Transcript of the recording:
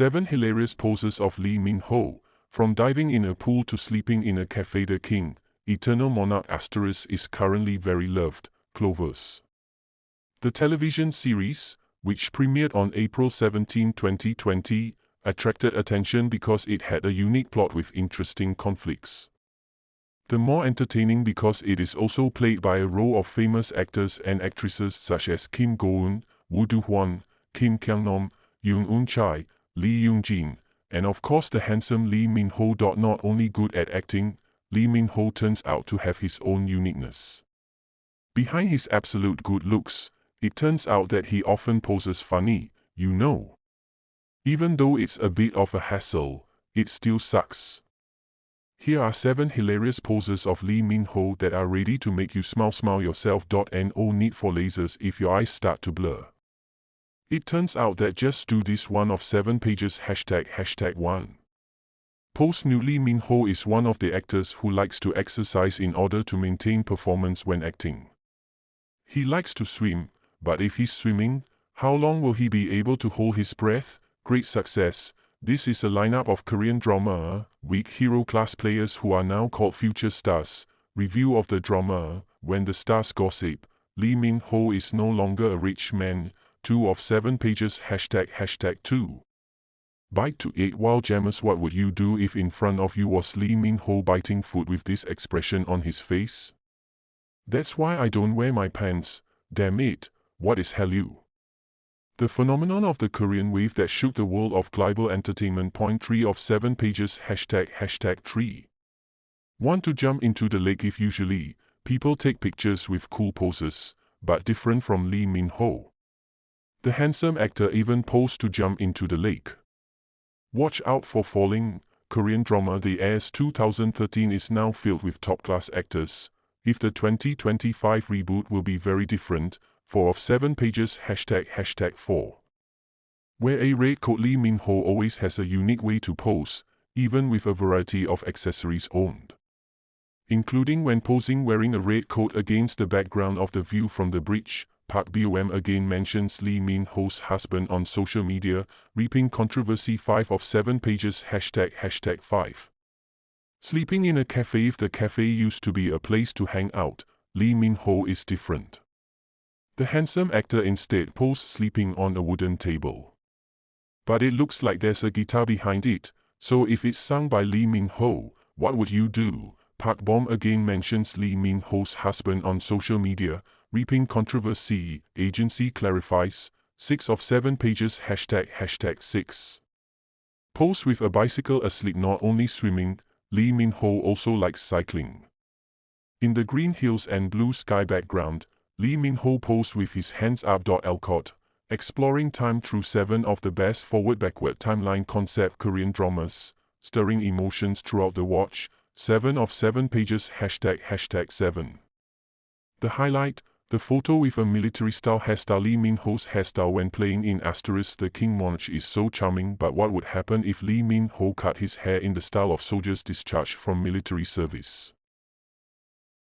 7 Hilarious Poses of Lee Min-ho. From diving in a pool to sleeping in a cafe, the King, Eternal Monarch * is currently very loved. Clovers. The television series, which premiered on April 17, 2020, attracted attention because it had a unique plot with interesting conflicts. The more entertaining because it is also played by a row of famous actors and actresses such as Kim Go-eun, Woo Do-hwan, Kim Kyung-nam, Yoon Eun-chae, Lee Young-jin, and of course the handsome Lee Min-ho. Not only good at acting, Lee Min-ho turns out to have his own uniqueness. Behind his absolute good looks, it turns out that he often poses funny, you know. Even though it's a bit of a hassle, it still sucks. Here are 7 hilarious poses of Lee Min-ho that are ready to make you smile yourself. No need for lasers if your eyes start to blur. It turns out that just do this one of 7 pages #1. Pose Nu. Lee Min-ho is one of the actors who likes to exercise in order to maintain performance when acting. He likes to swim, but if he's swimming, how long will he be able to hold his breath? Great success. This is a lineup of Korean drama weak hero class players who are now called future stars. Review of the drama. When the stars gossip, Lee Min-ho is no longer a rich man. 2 of 7 pages #2. Bite to 8 Wild Jammers. What would you do if in front of you was Lee Min-ho biting food with this expression on his face? That's why I don't wear my pants. Damn it, what is hallyu? The phenomenon of the Korean wave that shook the world of global entertainment. 3 of 7 pages #3. Want to jump into the lake? If usually, people take pictures with cool poses, but different from Lee Min-ho. The handsome actor even posed to jump into the lake. Watch out for falling. Korean drama The Heirs 2013 is now filled with top-class actors. If the 2025 reboot will be very different. 4 of 7 pages #4. Wear a red coat. Lee Min-ho always has a unique way to pose, even with a variety of accessories owned. Including when posing wearing a red coat against the background of the view from the bridge. Park Bo-em again mentions Lee Min-ho's husband on social media, reaping controversy. 5 of 7 pages #5. Sleeping in a cafe. If the cafe used to be a place to hang out, Lee Min-ho is different. The handsome actor instead posed sleeping on a wooden table. But it looks like there's a guitar behind it, so if it's sung by Lee Min-ho, what would you do? Park Bo-em again mentions Lee Min-ho's husband on social media, reaping controversy. Agency clarifies. 6 of 7 pages #6. Pose with a bicycle asleep. Not only swimming, Lee Min-ho also likes cycling. In the green hills and blue sky background, Lee Min-ho posed with his hands up. Alcott, exploring time through 7 of the best forward-backward timeline concept Korean dramas, stirring emotions throughout the watch. 7 of 7 pages #7. The highlight, the photo with a military-style hairstyle. Lee Min-ho's hairstyle when playing in * The King Monarch is so charming, but what would happen if Lee Min-ho cut his hair in the style of soldiers discharged from military service?